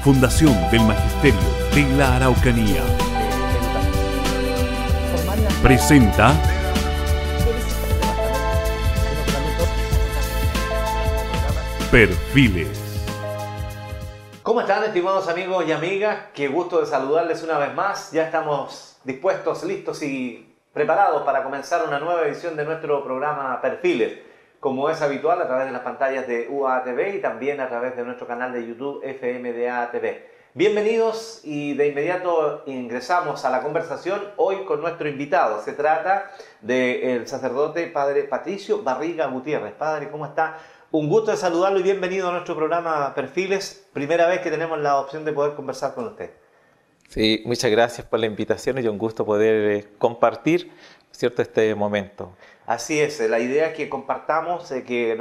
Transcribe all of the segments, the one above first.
Fundación del Magisterio de la Araucanía presenta Perfiles. ¿Cómo están, estimados amigos y amigas? Qué gusto de saludarles una vez más. Ya estamos dispuestos, listos y preparados para comenzar una nueva edición de nuestro programa Perfiles, como es habitual a través de las pantallas de UATV y también a través de nuestro canal de YouTube FMDA TV. Bienvenidos y de inmediato ingresamos a la conversación hoy con nuestro invitado. Se trata del sacerdote Padre Patricio Barriga Gutiérrez. Padre, ¿cómo está? Un gusto de saludarlo y bienvenido a nuestro programa Perfiles. Primera vez que tenemos la opción de poder conversar con usted. Sí, muchas gracias por la invitación y un gusto poder compartir, ¿cierto?, este momento. Así es, la idea es que compartamos, que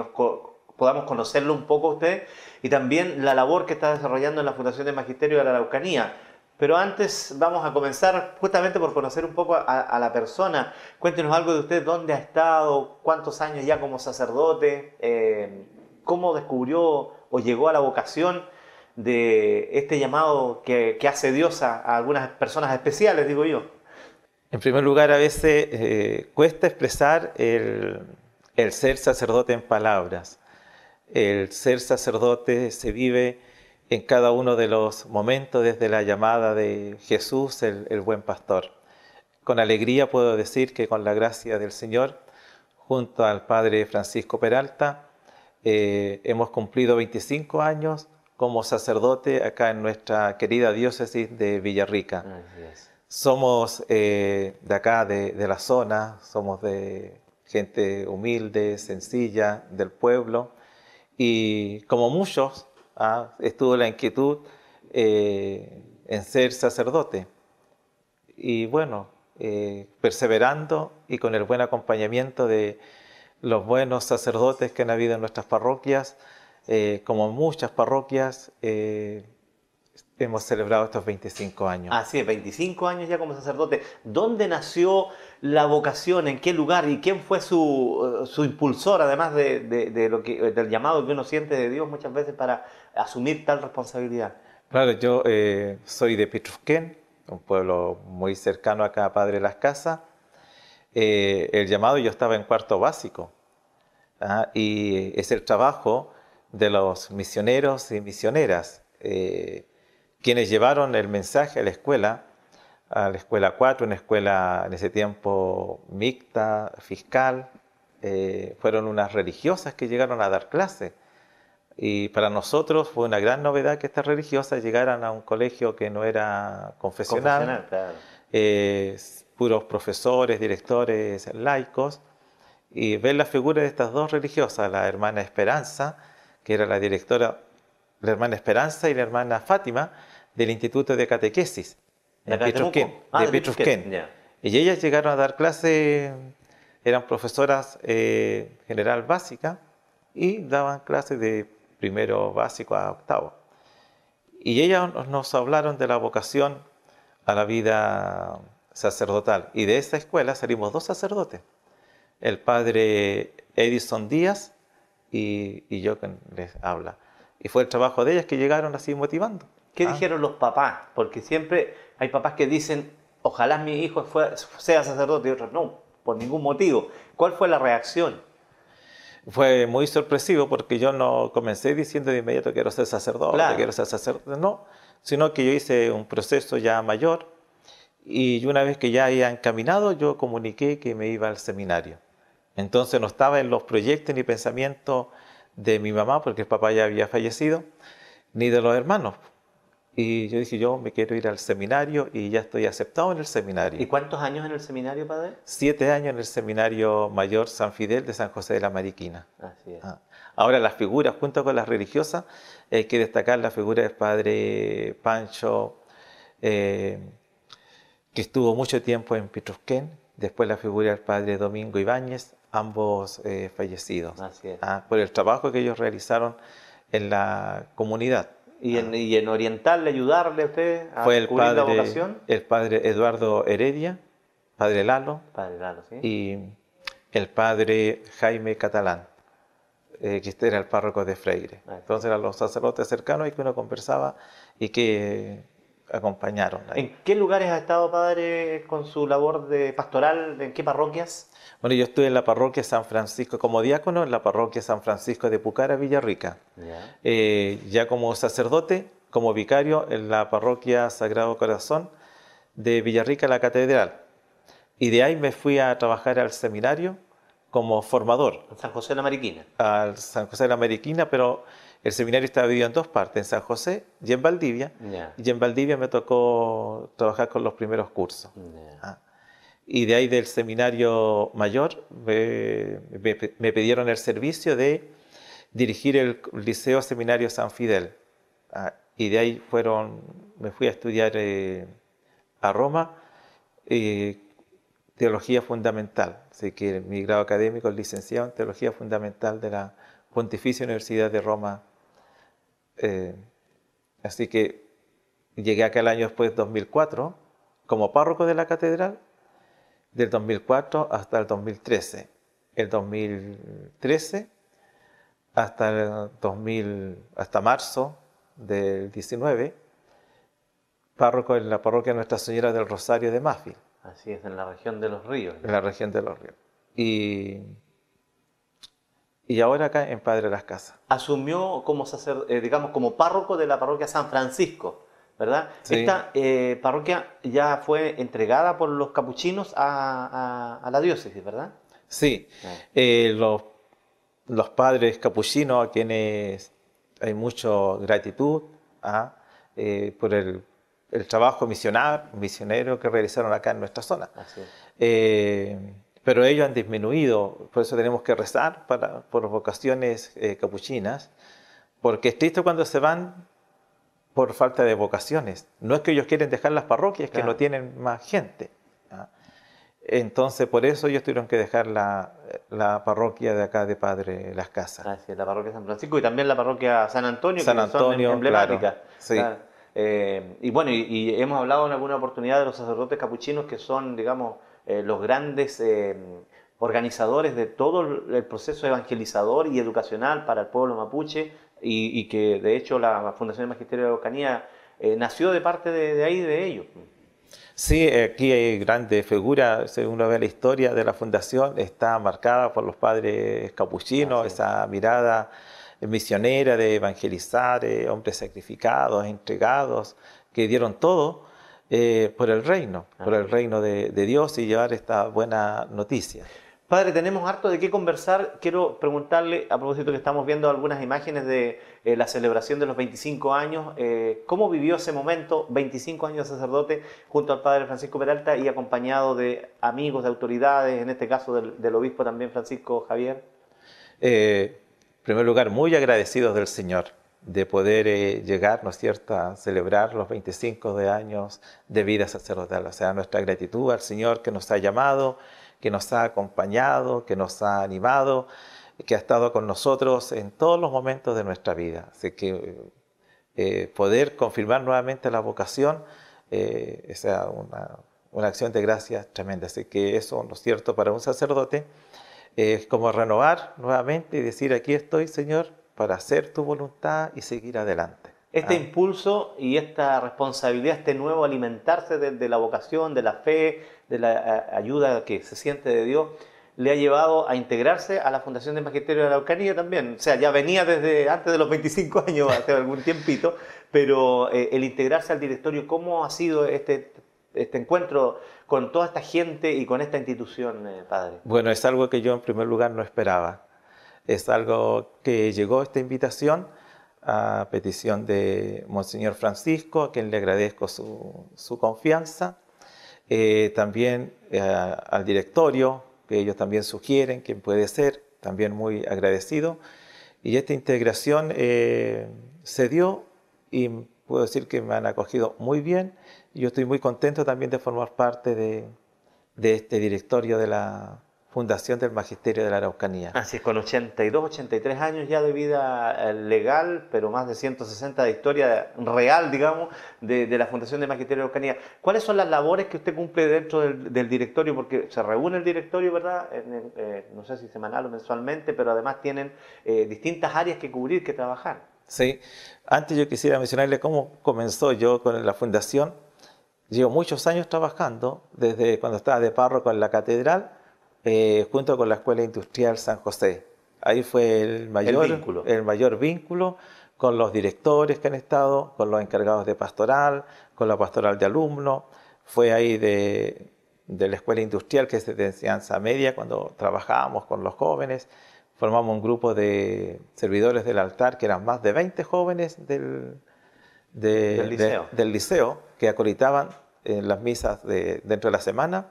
podamos conocerlo un poco a usted y también la labor que está desarrollando en la Fundación del Magisterio de la Araucanía. Pero antes vamos a comenzar justamente por conocer un poco a la persona. Cuéntenos algo de usted, dónde ha estado, cuántos años ya como sacerdote, cómo descubrió o llegó a la vocación de este llamado que hace Dios a algunas personas especiales, digo yo. En primer lugar, a veces cuesta expresar el ser sacerdote en palabras. El ser sacerdote se vive en cada uno de los momentos, desde la llamada de Jesús, el buen pastor. Con alegría puedo decir que con la gracia del Señor, junto al Padre Francisco Peralta, hemos cumplido 25 años como sacerdote acá en nuestra querida diócesis de Villarrica. Somos de acá, de la zona, somos de gente humilde, sencilla, del pueblo, y como muchos, estuvo la inquietud en ser sacerdote. Y bueno, perseverando y con el buen acompañamiento de los buenos sacerdotes que han habido en nuestras parroquias, como muchas parroquias, hemos celebrado estos 25 años. Así es, 25 años ya como sacerdote. ¿Dónde nació la vocación? ¿En qué lugar? ¿Y quién fue su impulsor, además del llamado que uno siente de Dios muchas veces para asumir tal responsabilidad? Claro, yo soy de Petrusquén, un pueblo muy cercano acá a Padre Las Casas. El llamado, yo estaba en cuarto básico, y es el trabajo de los misioneros y misioneras, quienes llevaron el mensaje a la escuela 4, una escuela en ese tiempo mixta, fiscal. Fueron unas religiosas que llegaron a dar clase. Y para nosotros fue una gran novedad que estas religiosas llegaran a un colegio que no era confesional, Claro. Puros profesores, directores, laicos, y ver la figura de estas dos religiosas, la hermana Esperanza, que era la directora, la hermana Esperanza y la hermana Fátima, del Instituto de Catequesis de Petrusquén. Yeah. Y ellas llegaron a dar clase, eran profesoras general básica y daban clases de primero básico a octavo. Y ellas nos hablaron de la vocación a la vida sacerdotal. Y de esa escuela salimos 2 sacerdotes, el padre Edison Díaz y yo que les habla. Y fue el trabajo de ellas que llegaron así motivando. ¿Qué dijeron los papás? Porque siempre hay papás que dicen, ojalá mi hijo sea sacerdote, y otros no, por ningún motivo. ¿Cuál fue la reacción? Fue muy sorpresivo porque yo no comencé diciendo de inmediato quiero ser sacerdote, claro. Quiero ser sacerdote, no, sino que yo hice un proceso ya mayor y una vez que ya había encaminado yo comuniqué que me iba al seminario. Entonces no estaba en los proyectos ni pensamientos de mi mamá porque el papá ya había fallecido, ni de los hermanos. Y yo dije, yo me quiero ir al seminario y ya estoy aceptado en el seminario. ¿Y cuántos años en el seminario, padre? 7 años en el Seminario Mayor San Fidel de San José de la Mariquina. Así es. Ahora las figuras, junto con las religiosas, hay que destacar la figura del padre Pancho, que estuvo mucho tiempo en Petrusquén, después la figura del padre Domingo Ibáñez, ambos fallecidos. Así es. Por el trabajo que ellos realizaron en la comunidad. ¿Y en orientarle, ayudarle a usted a fue descubrir la vocación? El padre Eduardo Heredia, padre Lalo, Padre Lalo, sí. y el padre Jaime Catalán. que este era el párroco de Freire. Entonces eran los sacerdotes cercanos y que uno conversaba y que acompañaron ahí. ¿En qué lugares ha estado, padre, con su labor de pastoral? ¿En qué parroquias? Bueno, yo estuve en la parroquia San Francisco como diácono, en la parroquia San Francisco de Pucara, Villarrica. Ya como sacerdote, como vicario en la parroquia Sagrado Corazón de Villarrica, la Catedral. Y de ahí me fui a trabajar al seminario como formador. En San José de la Mariquina. Al San José de la Mariquina, pero el seminario estaba dividido en dos partes, en San José y en Valdivia. Y en Valdivia me tocó trabajar con los primeros cursos. Y de ahí del seminario mayor me pidieron el servicio de dirigir el Liceo Seminario San Fidel. Y de ahí me fui a estudiar a Roma Teología Fundamental. Así que mi grado académico es licenciado en Teología Fundamental de la Pontificia Universidad de Roma. Así que llegué acá el año después, 2004, como párroco de la catedral, del 2004 hasta el 2013. El 2013 hasta marzo del 19, párroco en la parroquia Nuestra Señora del Rosario de Mafil. Así es, en la región de Los Ríos. En la región de Los Ríos. Y ahora acá en Padre Las Casas. Asumió como digamos, como párroco de la parroquia San Francisco, ¿verdad? Sí. Esta parroquia ya fue entregada por los capuchinos a la diócesis, ¿verdad? Sí. Los padres capuchinos, a quienes hay mucha gratitud por el trabajo misionero que realizaron acá en nuestra zona. Así es. Pero ellos han disminuido, por eso tenemos que rezar por vocaciones capuchinas, porque es triste cuando se van por falta de vocaciones. No es que ellos quieren dejar las parroquias, que no tienen más gente. Entonces, por eso ellos tuvieron que dejar la parroquia de acá de Padre Las Casas. Así es, la parroquia San Francisco y también la parroquia San Antonio, que son emblemáticas. Claro, sí. Claro. Y bueno, y hemos hablado en alguna oportunidad de los sacerdotes capuchinos que son, digamos, los grandes organizadores de todo el proceso evangelizador y educacional para el pueblo mapuche y que de hecho la Fundación del Magisterio de la Araucanía nació de parte de ahí, de ellos. Sí, aquí hay grandes figuras. Si uno ve la historia de la fundación, está marcada por los padres capuchinos, esa mirada misionera de evangelizar, hombres sacrificados, entregados, que dieron todo por el reino de Dios y llevar esta buena noticia. Padre, tenemos harto de qué conversar. Quiero preguntarle, a propósito que estamos viendo algunas imágenes de la celebración de los 25 años, ¿cómo vivió ese momento, 25 años de sacerdote, junto al Padre Francisco Peralta y acompañado de amigos, de autoridades, en este caso del obispo también Francisco Javier? En primer lugar, muy agradecidos del Señor de poder llegar, ¿no es cierto?, a celebrar los 25 años de vida sacerdotal. O sea, nuestra gratitud al Señor que nos ha llamado, que nos ha acompañado, que nos ha animado, que ha estado con nosotros en todos los momentos de nuestra vida. Así que poder confirmar nuevamente la vocación es una acción de gracias tremenda. Así que eso, ¿no es cierto?, para un sacerdote es como renovar nuevamente y decir: aquí estoy, Señor, para hacer tu voluntad y seguir adelante. Este impulso y esta responsabilidad, este nuevo alimentarse de la vocación, de la fe, de la ayuda que se siente de Dios, le ha llevado a integrarse a la Fundación del Magisterio de la Araucanía también. O sea, ya venía desde antes de los 25 años, hace algún tiempito, pero el integrarse al directorio, ¿cómo ha sido este encuentro con toda esta gente y con esta institución, padre? Bueno, es algo que yo en primer lugar no esperaba. Es algo que llegó esta invitación a petición de Monseñor Francisco, a quien le agradezco su confianza. También al directorio, que ellos también sugieren quién puede ser, también muy agradecido. Y esta integración se dio y puedo decir que me han acogido muy bien. Y yo estoy muy contento también de formar parte de este directorio de la fundación del Magisterio de la Araucanía. Así es, con 82, 83 años ya de vida legal, pero más de 160 de historia real, digamos, de la Fundación del Magisterio de la Araucanía. ¿Cuáles son las labores que usted cumple dentro del directorio? Porque se reúne el directorio, ¿verdad? No sé si semanal o mensualmente, pero además tienen distintas áreas que cubrir, que trabajar. Sí, antes yo quisiera mencionarle cómo comenzó yo con la fundación. Llevo muchos años trabajando, desde cuando estaba de párroco en la catedral, junto con la Escuela Industrial San José. Ahí fue el mayor vínculo con los directores que han estado, con los encargados de pastoral, con la pastoral de alumnos. Fue ahí de la Escuela Industrial, que es de enseñanza media, cuando trabajábamos con los jóvenes. Formamos un grupo de servidores del altar, que eran más de 20 jóvenes del liceo, que acolitaban en las misas dentro de la semana,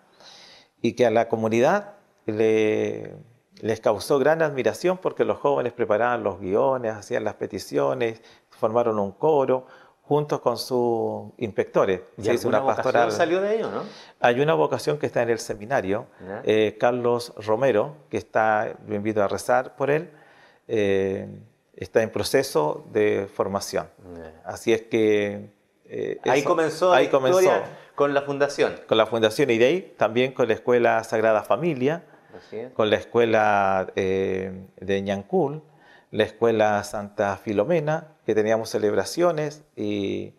y que a la comunidad les causó gran admiración porque los jóvenes preparaban los guiones, hacían las peticiones, formaron un coro juntos con sus inspectores. ¿Y alguna vocación salió de ello, no? Hay una vocación que está en el seminario, Carlos Romero, que lo invito a rezar por él, está en proceso de formación. Así es que... ahí comenzó la historia con la fundación. Con la fundación, y de ahí también con la Escuela Sagrada Familia, con la Escuela de Ñancul, la Escuela Santa Filomena, que teníamos celebraciones y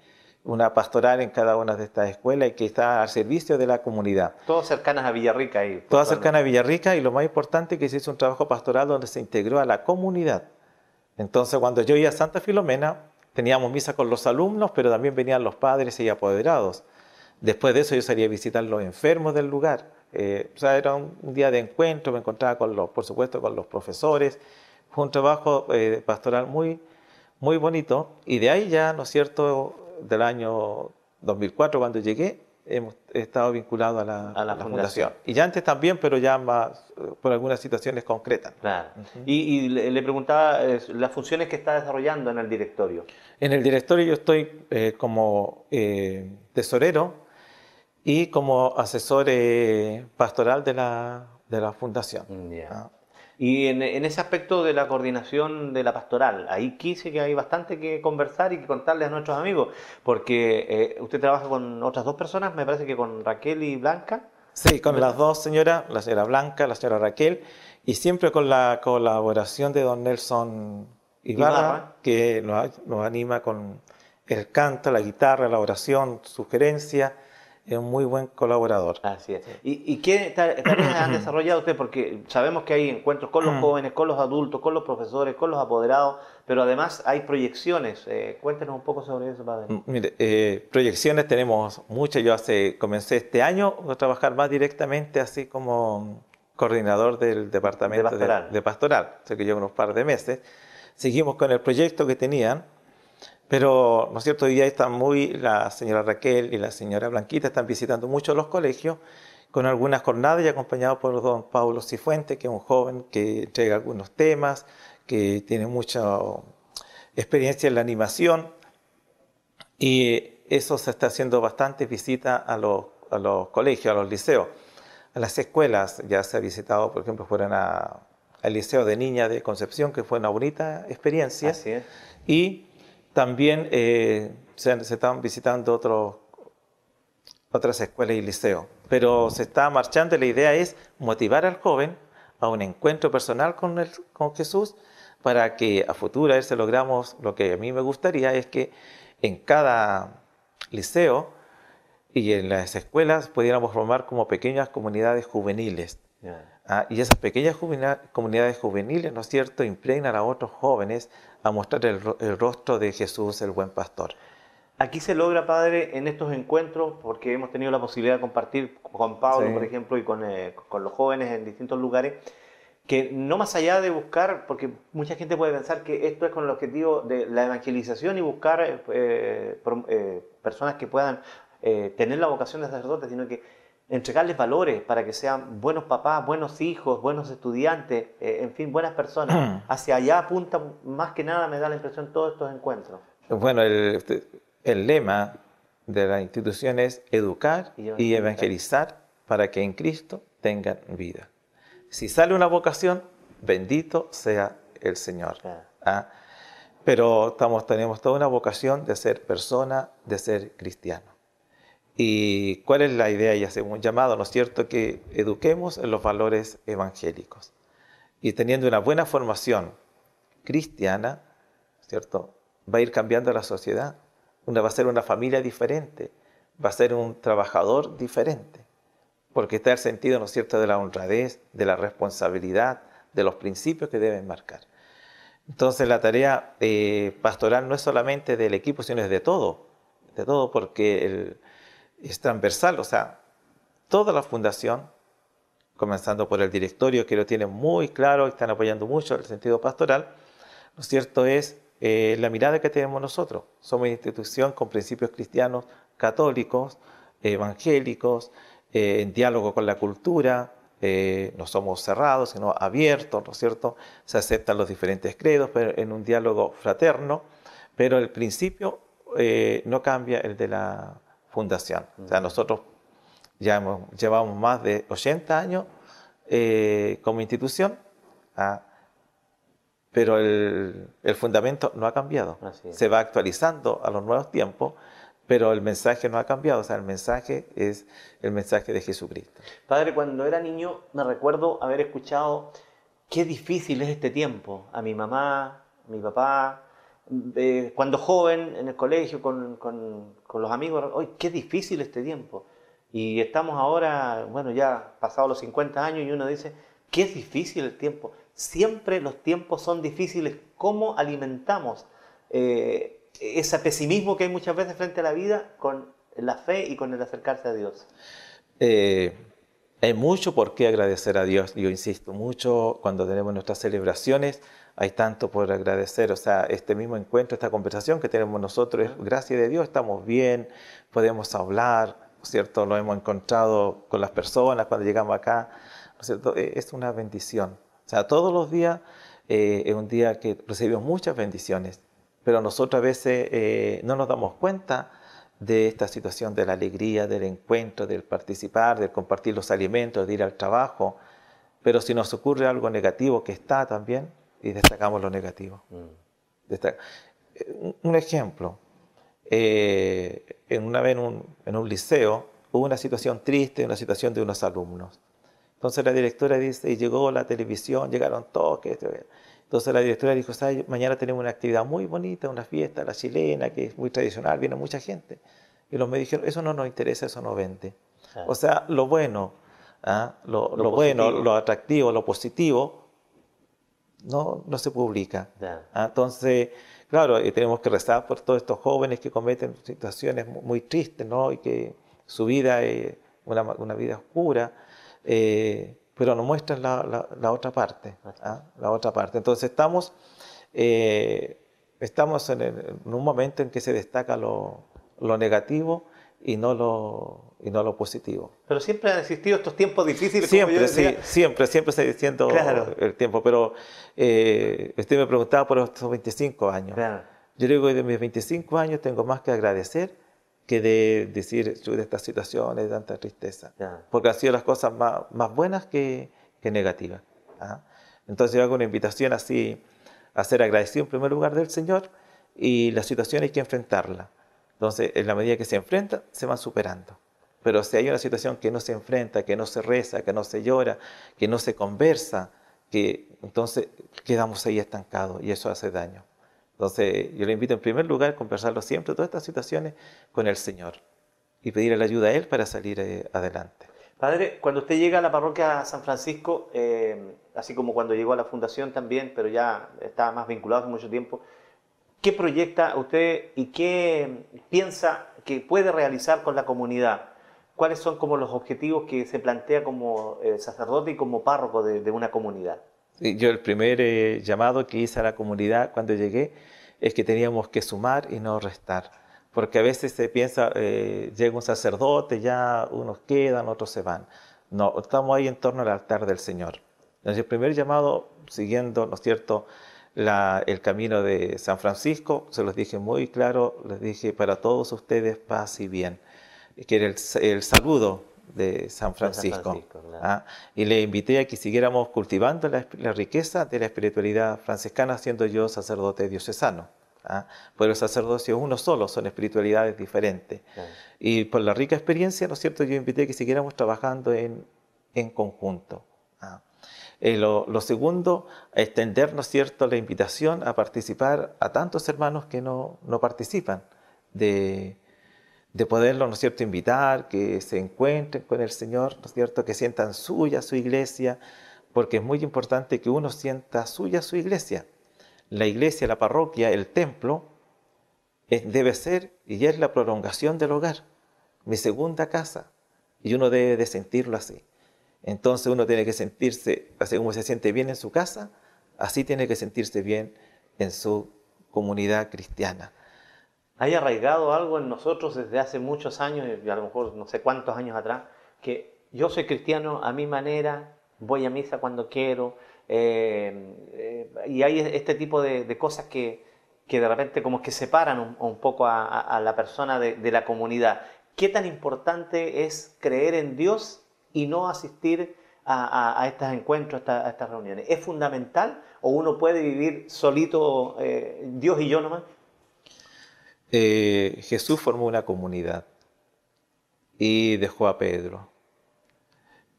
una pastoral en cada una de estas escuelas y que está al servicio de la comunidad. Todas cercanas a Villarrica. Todas cercanas a Villarrica, y lo más importante que se hizo un trabajo pastoral donde se integró a la comunidad. Entonces, cuando yo iba a Santa Filomena, teníamos misa con los alumnos, pero también venían los padres y apoderados. Después de eso yo salía a visitar los enfermos del lugar. Era un día de encuentro, me encontraba por supuesto, con los profesores. Fue un trabajo pastoral muy, muy bonito. Y de ahí ya, ¿no es cierto?, del año 2004, cuando llegué, he estado vinculado a la fundación. Y ya antes también, pero ya más por algunas situaciones concretas. Claro. Y le preguntaba las funciones que está desarrollando en el directorio. En el directorio yo estoy como tesorero y como asesor pastoral de la fundación. Yeah. Y en ese aspecto de la coordinación de la pastoral, ahí quise que hay bastante que conversar y que contarle a nuestros amigos, porque usted trabaja con otras dos personas, me parece que con Raquel y Blanca. Sí, con las dos señoras, la señora Blanca, la señora Raquel, y siempre con la colaboración de don Nelson Ibarra, que nos anima con el canto, la guitarra, la oración, sugerencia. Es un muy buen colaborador. Así es. ¿Y qué tareas han desarrollado usted? Porque sabemos que hay encuentros con los jóvenes, con los adultos, con los profesores, con los apoderados, pero además hay proyecciones. Cuéntenos un poco sobre eso, padre. Mire, proyecciones tenemos muchas. Yo comencé este año a trabajar más directamente así como coordinador del departamento de pastoral. O sea que llevo unos par de meses. Seguimos con el proyecto que tenían. Pero, ¿no es cierto?, hoy día la señora Raquel y la señora Blanquita están visitando mucho los colegios con algunas jornadas y acompañados por don Paulo Cifuentes, que es un joven que entrega algunos temas, que tiene mucha experiencia en la animación, y eso se está haciendo bastantes visitas a los colegios, a los liceos, a las escuelas. Ya se ha visitado, por ejemplo, fueron al Liceo de Niña de Concepción, que fue una bonita experiencia. Así es. Y también se están visitando otras escuelas y liceos, pero se está marchando y la idea es motivar al joven a un encuentro personal con Jesús, para que a futuro logramos lo que a mí me gustaría, es que en cada liceo y en las escuelas pudiéramos formar como pequeñas comunidades juveniles. Y esas pequeñas comunidades juveniles, ¿no es cierto?, impregnan a otros jóvenes a mostrar el rostro de Jesús, el buen pastor. Aquí se logra, padre, en estos encuentros, porque hemos tenido la posibilidad de compartir con Pablo, por ejemplo, y con los jóvenes en distintos lugares, que no más allá de buscar, porque mucha gente puede pensar que esto es con el objetivo de la evangelización y buscar personas que puedan tener la vocación de sacerdote, sino que entregarles valores para que sean buenos papás, buenos hijos, buenos estudiantes, en fin, buenas personas. Hacia allá apunta más que nada, me da la impresión, todos estos encuentros. Bueno, el lema de la institución es educar y evangelizar para que en Cristo tengan vida. Si sale una vocación, bendito sea el Señor. Claro. ¿Ah? Pero tenemos toda una vocación de ser persona, de ser cristiano. ¿Y cuál es la idea? Y hacemos un llamado, ¿no es cierto?, que eduquemos en los valores evangélicos. Y teniendo una buena formación cristiana, ¿cierto?, va a ir cambiando la sociedad. Va a ser una familia diferente, va a ser un trabajador diferente, porque está el sentido, ¿no es cierto?, de la honradez, de la responsabilidad, de los principios que deben marcar. Entonces la tarea pastoral no es solamente del equipo, sino es de todo porque es transversal, o sea, toda la fundación, comenzando por el directorio que lo tiene muy claro y están apoyando mucho el sentido pastoral, ¿no es cierto?, es la mirada que tenemos nosotros. Somos una institución con principios cristianos, católicos, evangélicos, en diálogo con la cultura, no somos cerrados, sino abiertos, ¿no es cierto? Se aceptan los diferentes credos, pero en un diálogo fraterno, pero el principio no cambia el de la fundación. O sea, nosotros llevamos más de 80 años como institución, pero el fundamento no ha cambiado. Se va actualizando a los nuevos tiempos, pero el mensaje no ha cambiado. O sea, el mensaje es el mensaje de Jesucristo. Padre, cuando era niño me recuerdo haber escuchado qué difícil es este tiempo. A mi mamá, a mi papá, cuando joven en el colegio con los amigos, ¡ay, qué difícil este tiempo! Y estamos ahora, bueno, ya pasados los 50 años y uno dice, qué difícil el tiempo. Siempre los tiempos son difíciles. ¿Cómo alimentamos ese pesimismo que hay muchas veces frente a la vida con la fe y con el acercarse a Dios? Hay mucho por qué agradecer a Dios. Yo insisto mucho, cuando tenemos nuestras celebraciones, hay tanto por agradecer. O sea, este mismo encuentro, esta conversación que tenemos nosotros, es gracias de Dios, estamos bien, podemos hablar, ¿no es cierto? Lo hemos encontrado con las personas cuando llegamos acá, ¿no es cierto? Es una bendición. O sea, todos los días es un día que recibimos muchas bendiciones, pero nosotros a veces no nos damos cuenta de esta situación de la alegría, del encuentro, del participar, del compartir los alimentos, de ir al trabajo. Pero si nos ocurre algo negativo, que está también, y destacamos lo negativo. Un ejemplo, una vez en un liceo hubo una situación triste, una situación de unos alumnos. Entonces la directora dice, y llegó la televisión, llegaron todos. Entonces la directora dijo, ¿sabes? Mañana tenemos una actividad muy bonita, una fiesta, la chilena, que es muy tradicional, viene mucha gente. Y los me dijeron, eso no nos interesa, eso no vende. O sea, lo bueno, lo bueno, lo atractivo, lo positivo, no se publica. Entonces, claro, tenemos que rezar por todos estos jóvenes que cometen situaciones muy tristes, ¿no? Y que su vida es una vida oscura. Pero nos muestran la otra parte, la otra parte. Entonces estamos en un momento en que se destaca lo negativo y no lo positivo. Pero siempre han existido estos tiempos difíciles. Siempre, sí, siempre se diciendo claro. El tiempo. Pero usted me preguntaba por estos 25 años. Claro. Yo digo que de mis 25 años tengo más que agradecer que de decir de estas situaciones, de tanta tristeza. Yeah. Porque han sido las cosas más buenas que negativas. Entonces yo hago una invitación así a ser agradecido en primer lugar del Señor, y la situación hay que enfrentarla. Entonces, en la medida que se enfrentan, se van superando. Pero si hay una situación que no se enfrenta, que no se reza, que no se llora, que no se conversa, entonces quedamos ahí estancados y eso hace daño. Entonces, yo le invito en primer lugar a conversarlo siempre, todas estas situaciones, con el Señor y pedirle la ayuda a Él para salir adelante. Padre, cuando usted llega a la parroquia San Francisco, así como cuando llegó a la fundación también, pero ya estaba más vinculado hace mucho tiempo, ¿qué proyecta usted y qué piensa que puede realizar con la comunidad? ¿Cuáles son como los objetivos que se plantea como sacerdote y como párroco de una comunidad? Yo el primer llamado que hice a la comunidad cuando llegué es que teníamos que sumar y no restar. Porque a veces se piensa, llega un sacerdote, ya unos quedan, otros se van. No, estamos ahí en torno al altar del Señor. Entonces el primer llamado, siguiendo, ¿no es cierto?, el camino de San Francisco, se los dije muy claro, les dije, para todos ustedes paz y bien. Que era el saludo de San Francisco. Claro. ¿Ah? Y le invité a que siguiéramos cultivando la riqueza de la espiritualidad franciscana, siendo yo sacerdote diocesano. ¿Ah? Pero el sacerdocio es uno solo, son espiritualidades diferentes. Claro. Y por la rica experiencia, ¿no es cierto?, yo invité a que siguiéramos trabajando en conjunto. ¿Ah? Lo segundo, extender, ¿no es cierto?, la invitación a participar a tantos hermanos que no participan, de poderlos, ¿no es cierto?, invitar, que se encuentren con el Señor, ¿no es cierto?, que sientan suya su iglesia, porque es muy importante que uno sienta suya su iglesia. La iglesia, la parroquia, el templo, debe ser y es la prolongación del hogar, mi segunda casa, y uno debe de sentirlo así. Entonces uno tiene que sentirse, así como se siente bien en su casa, así tiene que sentirse bien en su comunidad cristiana. Hay arraigado algo en nosotros desde hace muchos años, y a lo mejor no sé cuántos años atrás, que yo soy cristiano a mi manera, voy a misa cuando quiero, y hay este tipo de cosas que de repente como que separan un poco a la persona de la comunidad. ¿Qué tan importante es creer en Dios y no asistir a estos encuentros, a estas reuniones? ¿Es fundamental o uno puede vivir solito, Dios y yo nomás? Jesús formó una comunidad y dejó a Pedro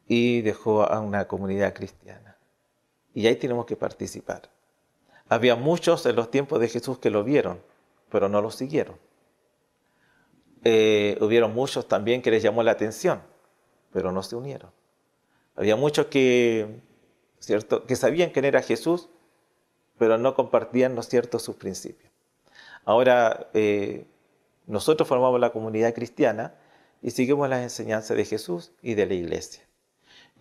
y dejó a una comunidad cristiana. Y ahí tenemos que participar. Había muchos en los tiempos de Jesús que lo vieron, pero no lo siguieron. Hubieron muchos también que les llamó la atención, pero no se unieron. Había muchos que, ¿cierto?, que sabían quién era Jesús, pero no compartían, ¿no es cierto?, sus principios. Ahora, nosotros formamos la comunidad cristiana y seguimos las enseñanzas de Jesús y de la iglesia.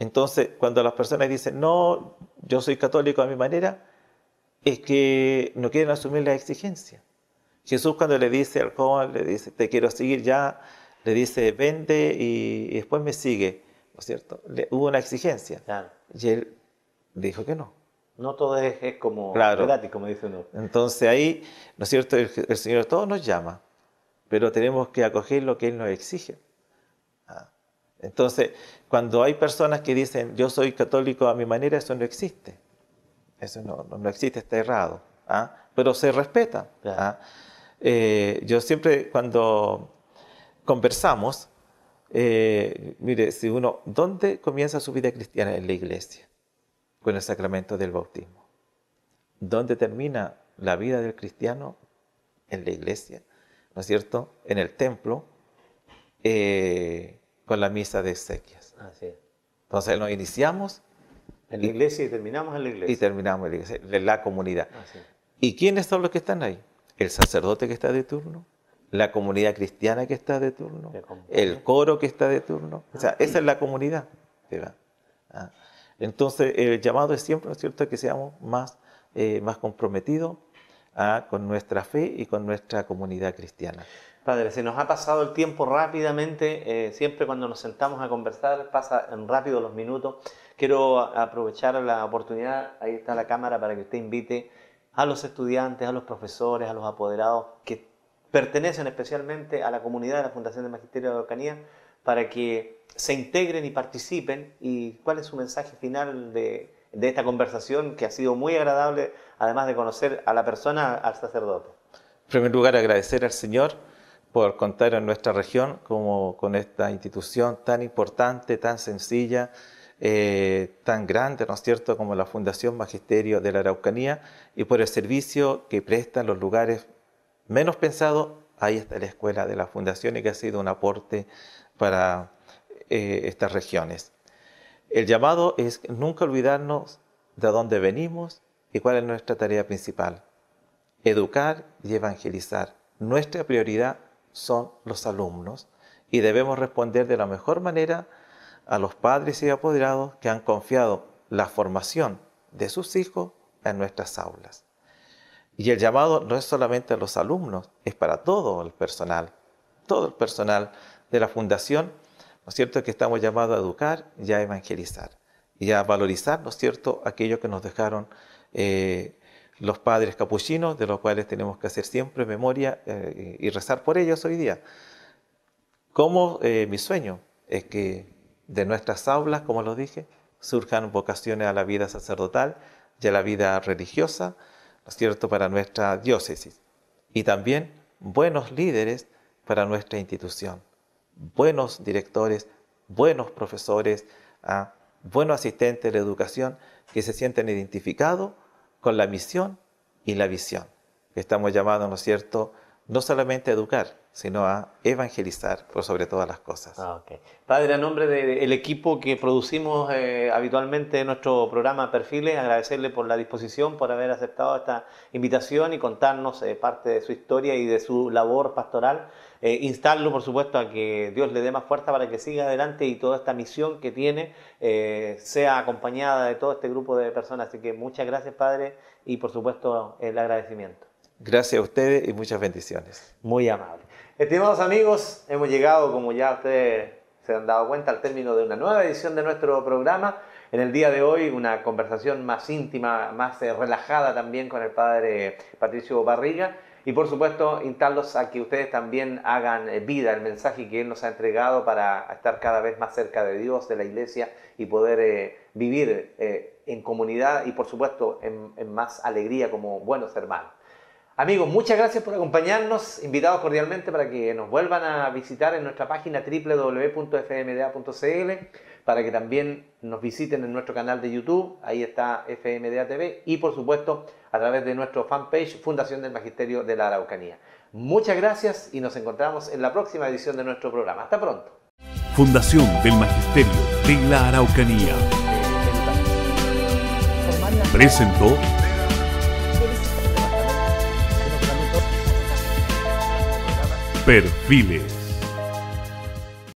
Entonces, cuando las personas dicen, no, yo soy católico a mi manera, es que no quieren asumir la exigencia. Jesús, cuando le dice al joven, le dice, te quiero seguir ya, le dice, vende y después me sigue, ¿no es cierto? Hubo una exigencia. Claro. Y él dijo que no. No todo es como Claro. gratis, como dice uno. Entonces ahí, ¿no es cierto?, el Señor todos nos llama, pero tenemos que acoger lo que Él nos exige. Entonces, cuando hay personas que dicen, yo soy católico a mi manera, eso no existe. Eso no existe, está errado. Pero se respeta. Claro. Yo siempre, cuando conversamos, mire, si uno, ¿dónde comienza su vida cristiana? En la iglesia, con el sacramento del bautismo. ¿Dónde termina la vida del cristiano? En la iglesia, ¿no es cierto? En el templo, con la misa de exequias. Así es. Entonces nos iniciamos En la iglesia y terminamos en la iglesia. y terminamos en la iglesia, en la comunidad. Así es. ¿Y quiénes son los que están ahí? El sacerdote que está de turno, la comunidad cristiana que está de turno, el coro que está de turno. O sea, esa es la comunidad. ¿Verdad? Entonces, el llamado es siempre, ¿no es cierto?, que seamos más comprometidos con nuestra fe y con nuestra comunidad cristiana. Padre, se nos ha pasado el tiempo rápidamente, siempre cuando nos sentamos a conversar pasan rápido los minutos. Quiero aprovechar la oportunidad, ahí está la cámara, para que usted invite a los estudiantes, a los profesores, a los apoderados que pertenecen especialmente a la comunidad de la Fundación del Magisterio de la Araucanía, para que se integren y participen. ¿Y cuál es su mensaje final de esta conversación que ha sido muy agradable, además de conocer a la persona, al sacerdote? En primer lugar, agradecer al Señor por contar en nuestra región como con esta institución tan importante, tan sencilla, tan grande, ¿no es cierto?, como la Fundación Magisterio de la Araucanía, y por el servicio que presta en los lugares menos pensados. Ahí está la escuela de la Fundación, y que ha sido un aporte para estas regiones. El llamado es nunca olvidarnos de dónde venimos y cuál es nuestra tarea principal: educar y evangelizar. Nuestra prioridad son los alumnos, y debemos responder de la mejor manera a los padres y apoderados que han confiado la formación de sus hijos en nuestras aulas. Y el llamado no es solamente a los alumnos, es para todo el personal de la Fundación, ¿no es cierto?, que estamos llamados a educar y a evangelizar y a valorizar, ¿no es cierto?, aquello que nos dejaron los padres capuchinos, de los cuales tenemos que hacer siempre memoria y rezar por ellos hoy día. Como mi sueño es que de nuestras aulas, como lo dije, surjan vocaciones a la vida sacerdotal y a la vida religiosa, ¿no es cierto?, para nuestra diócesis. Y también buenos líderes para nuestra institución, buenos directores, buenos profesores, buenos asistentes de la educación que se sienten identificados con la misión y la visión, que estamos llamados, ¿no es cierto?, no solamente a educar, sino a evangelizar por sobre todas las cosas. Okay. Padre, a nombre del equipo que producimos habitualmente nuestro programa Perfiles, agradecerle por la disposición, por haber aceptado esta invitación y contarnos parte de su historia y de su labor pastoral. Instarlo, por supuesto, a que Dios le dé más fuerza para que siga adelante y toda esta misión que tiene sea acompañada de todo este grupo de personas. Así que muchas gracias, Padre, y por supuesto el agradecimiento. Gracias a ustedes y muchas bendiciones. Muy amable. Estimados amigos, hemos llegado, como ya ustedes se han dado cuenta, al término de una nueva edición de nuestro programa. En el día de hoy, una conversación más íntima, más relajada también con el Padre Patricio Barriga. Y por supuesto, instarlos a que ustedes también hagan vida el mensaje que Él nos ha entregado para estar cada vez más cerca de Dios, de la Iglesia y poder vivir en comunidad y por supuesto en más alegría como buenos hermanos. Amigos, muchas gracias por acompañarnos, invitados cordialmente para que nos vuelvan a visitar en nuestra página www.fmda.cl, para que también nos visiten en nuestro canal de YouTube, ahí está FMDA TV, y por supuesto a través de nuestro fanpage Fundación del Magisterio de la Araucanía. Muchas gracias y nos encontramos en la próxima edición de nuestro programa. Hasta pronto. Fundación del Magisterio de la Araucanía presentó Perfiles.